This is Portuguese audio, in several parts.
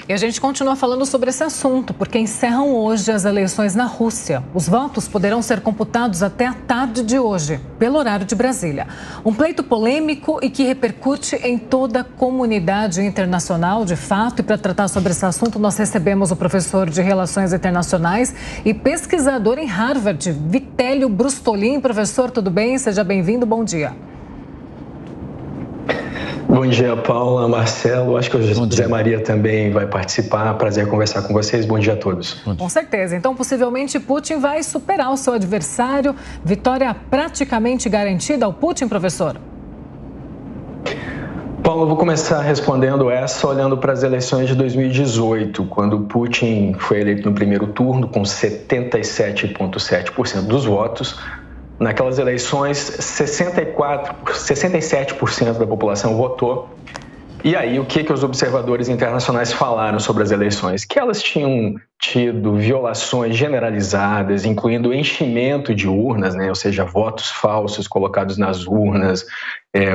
E a gente continua falando sobre esse assunto, porque encerram hoje as eleições na Rússia. Os votos poderão ser computados até a tarde de hoje, pelo horário de Brasília. Um pleito polêmico e que repercute em toda a comunidade internacional, de fato. E para tratar sobre esse assunto, nós recebemos o professor de Relações Internacionais e pesquisador em Harvard, Vitélio Brustolin. Professor, tudo bem? Seja bem-vindo, bom dia. Bom dia, Paula, Marcelo. Acho que o José Maria também vai participar. Prazer conversar com vocês. Bom dia a todos. Com certeza. Então, possivelmente, Putin vai superar o seu adversário. Vitória praticamente garantida ao Putin, professor? Paulo, eu vou começar respondendo essa olhando para as eleições de 2018, quando Putin foi eleito no primeiro turno com 77,7% dos votos. Naquelas eleições, 67% da população votou. E aí, o que os observadores internacionais falaram sobre as eleições? Que elas tinham tido violações generalizadas, incluindo enchimento de urnas, né? Ou seja, votos falsos colocados nas urnas,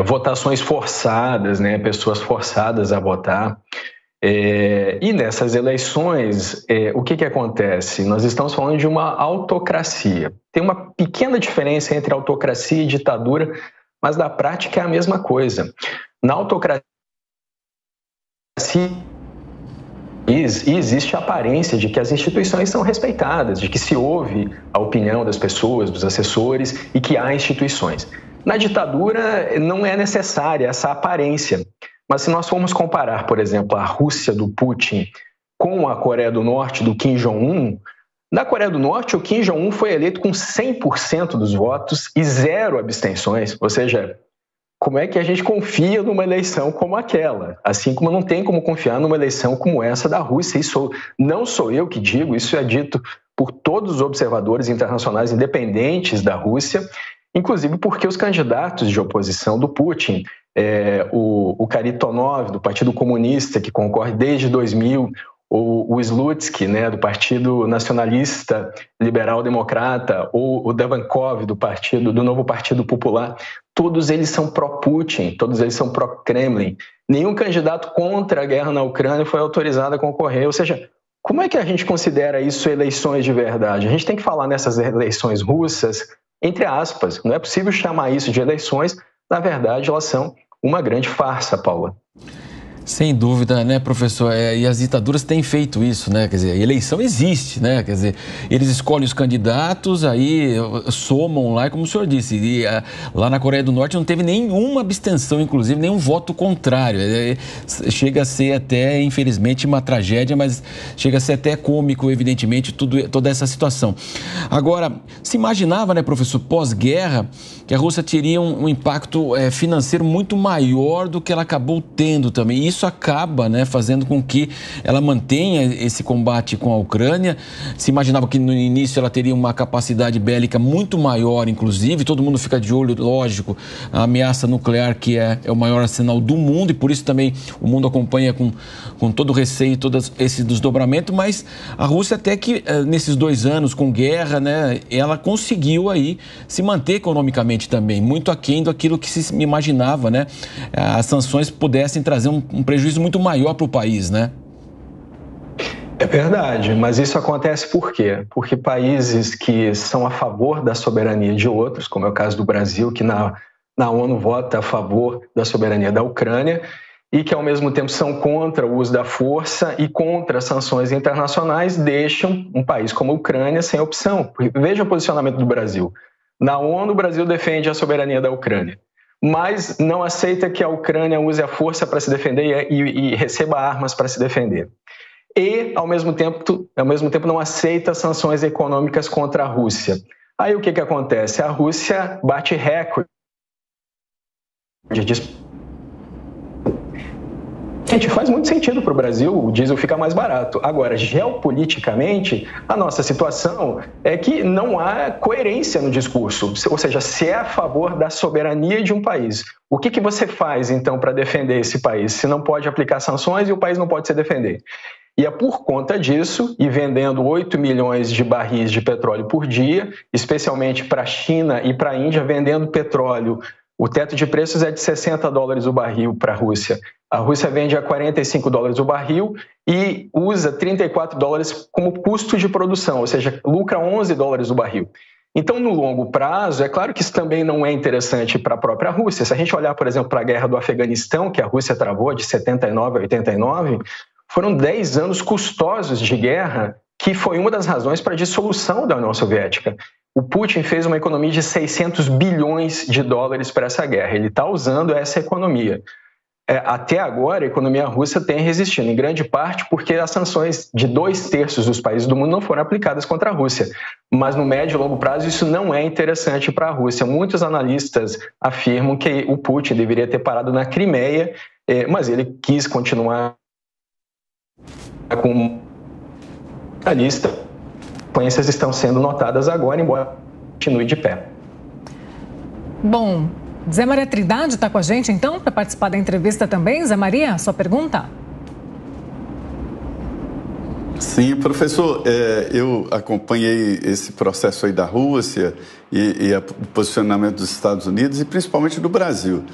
votações forçadas, né? Pessoas forçadas a votar. E nessas eleições, o que acontece? Nós estamos falando de uma autocracia. Tem uma pequena diferença entre autocracia e ditadura, mas na prática é a mesma coisa. Na autocracia existe a aparência de que as instituições são respeitadas, de que se ouve a opinião das pessoas, dos assessores e que há instituições. Na ditadura não é necessária essa aparência. Mas se nós formos comparar, por exemplo, a Rússia do Putin com a Coreia do Norte do Kim Jong-un, na Coreia do Norte o Kim Jong-un foi eleito com 100% dos votos e 0 abstenções. Ou seja, como é que a gente confia numa eleição como aquela? Assim como não tem como confiar numa eleição como essa da Rússia. Isso não sou eu que digo, isso é dito por todos os observadores internacionais independentes da Rússia, inclusive porque os candidatos de oposição do Putin, o Kharitonov, do Partido Comunista, que concorre desde 2000, o Slutsky, né, do Partido Nacionalista Liberal Democrata, ou o Davankov, do Novo Partido Popular, todos eles são pró-Putin, todos eles são pró-Kremlin. Nenhum candidato contra a guerra na Ucrânia foi autorizado a concorrer. Ou seja, como é que a gente considera isso eleições de verdade? A gente tem que falar nessas eleições russas, entre aspas. Não é possível chamar isso de eleições. Na verdade, elas são uma grande farsa, Paula. Sem dúvida, né, professor? E as ditaduras têm feito isso, né? Quer dizer, a eleição existe, né? Quer dizer, eles escolhem os candidatos, aí somam lá, como o senhor disse. E lá na Coreia do Norte não teve nenhuma abstenção, inclusive, nenhum voto contrário. Chega a ser até, infelizmente, uma tragédia, mas chega a ser até cômico, evidentemente, toda essa situação. Agora, se imaginava, né, professor, pós-guerra, que a Rússia teria um impacto financeiro muito maior do que ela acabou tendo também. Isso acaba, né, fazendo com que ela mantenha esse combate com a Ucrânia. Se imaginava que no início ela teria uma capacidade bélica muito maior, inclusive. Todo mundo fica de olho, lógico, a ameaça nuclear, que é o maior arsenal do mundo, e por isso também o mundo acompanha com todo o receio, todo esse desdobramento. Mas a Rússia, até que nesses 2 anos com guerra, né, ela conseguiu aí se manter economicamente também, muito aquém daquilo que se imaginava, né? As sanções pudessem trazer um prejuízo muito maior para o país, né? É verdade, mas isso acontece por quê? Porque países que são a favor da soberania de outros, como é o caso do Brasil, que na ONU vota a favor da soberania da Ucrânia, e que ao mesmo tempo são contra o uso da força e contra sanções internacionais, deixam um país como a Ucrânia sem opção. Veja o posicionamento do Brasil. Na ONU, o Brasil defende a soberania da Ucrânia, mas não aceita que a Ucrânia use a força para se defender e receba armas para se defender. E, ao mesmo tempo, não aceita sanções econômicas contra a Rússia. Aí o que acontece? A Rússia bate recorde. Gente, faz muito sentido para o Brasil, o diesel fica mais barato. Agora, geopoliticamente, a nossa situação é que não há coerência no discurso. Ou seja, se é a favor da soberania de um país, o que você faz, então, para defender esse país? Se não pode aplicar sanções e o país não pode se defender. E é por conta disso, e vendendo 8 milhões de barris de petróleo por dia, especialmente para a China e para a Índia, vendendo petróleo. O teto de preços é de $60 o barril para a Rússia. A Rússia vende a $45 o barril e usa 34 dólares como custo de produção, ou seja, lucra 11 dólares o barril. Então, no longo prazo, é claro que isso também não é interessante para a própria Rússia. Se a gente olhar, por exemplo, para a guerra do Afeganistão, que a Rússia travou de 79 a 89, foram 10 anos custosos de guerra, que foi uma das razões para a dissolução da União Soviética. O Putin fez uma economia de 600 bilhões de dólares para essa guerra. Ele está usando essa economia. Até agora, a economia russa tem resistido, em grande parte porque as sanções de 2/3 dos países do mundo não foram aplicadas contra a Rússia. Mas no médio e longo prazo isso não é interessante para a Rússia. Muitos analistas afirmam que o Putin deveria ter parado na Crimeia, mas ele quis continuar com a lista. As consequências estão sendo notadas agora, embora continue de pé. Bom, Zé Maria Trindade está com a gente, então, para participar da entrevista também. Zé Maria, sua pergunta? Sim, professor, eu acompanhei esse processo aí da Rússia e o posicionamento dos Estados Unidos e principalmente do Brasil.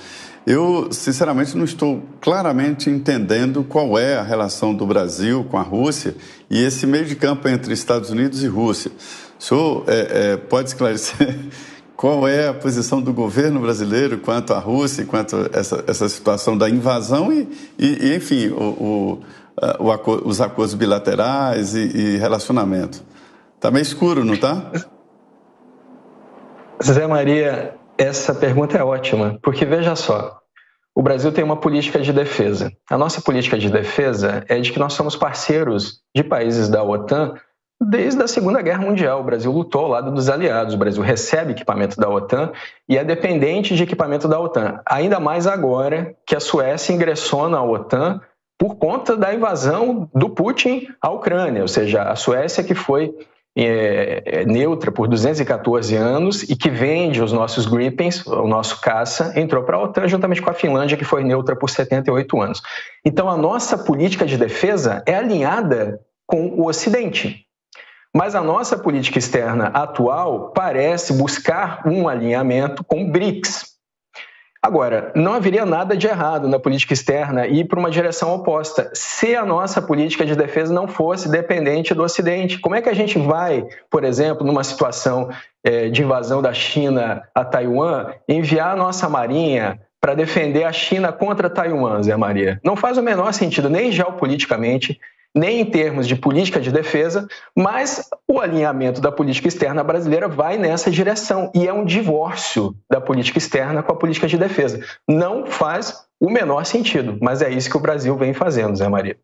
Eu, sinceramente, não estou claramente entendendo qual é a relação do Brasil com a Rússia e esse meio de campo entre Estados Unidos e Rússia. O senhor pode esclarecer qual é a posição do governo brasileiro quanto à Rússia, quanto a essa situação da invasão e enfim, os acordos bilaterais e relacionamento? Está meio escuro, não está? Zé Maria, essa pergunta é ótima, porque veja só, o Brasil tem uma política de defesa. A nossa política de defesa é de que nós somos parceiros de países da OTAN desde a Segunda Guerra Mundial. O Brasil lutou ao lado dos aliados, o Brasil recebe equipamento da OTAN e é dependente de equipamento da OTAN. Ainda mais agora que a Suécia ingressou na OTAN por conta da invasão do Putin à Ucrânia, ou seja, a Suécia que foi neutra por 214 anos e que vende os nossos Gripens, o nosso caça, entrou para a OTAN juntamente com a Finlândia, que foi neutra por 78 anos. Então, a nossa política de defesa é alinhada com o Ocidente. Mas a nossa política externa atual parece buscar um alinhamento com o BRICS. Agora, não haveria nada de errado na política externa ir para uma direção oposta, se a nossa política de defesa não fosse dependente do Ocidente. Como é que a gente vai, por exemplo, numa situação de invasão da China a Taiwan, enviar a nossa marinha para defender a China contra Taiwan, Zé Maria? Não faz o menor sentido, nem geopoliticamente, nem em termos de política de defesa, mas o alinhamento da política externa brasileira vai nessa direção e é um divórcio da política externa com a política de defesa. Não faz o menor sentido, mas é isso que o Brasil vem fazendo, Zé Maria.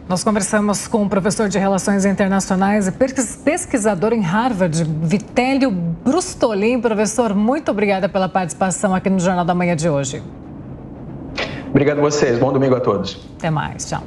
Nós conversamos com o professor de Relações Internacionais e pesquisador em Harvard, Vitélio Brustolin. Professor, muito obrigada pela participação aqui no Jornal da Manhã de hoje. Obrigado a vocês. Bom domingo a todos. Até mais. Tchau.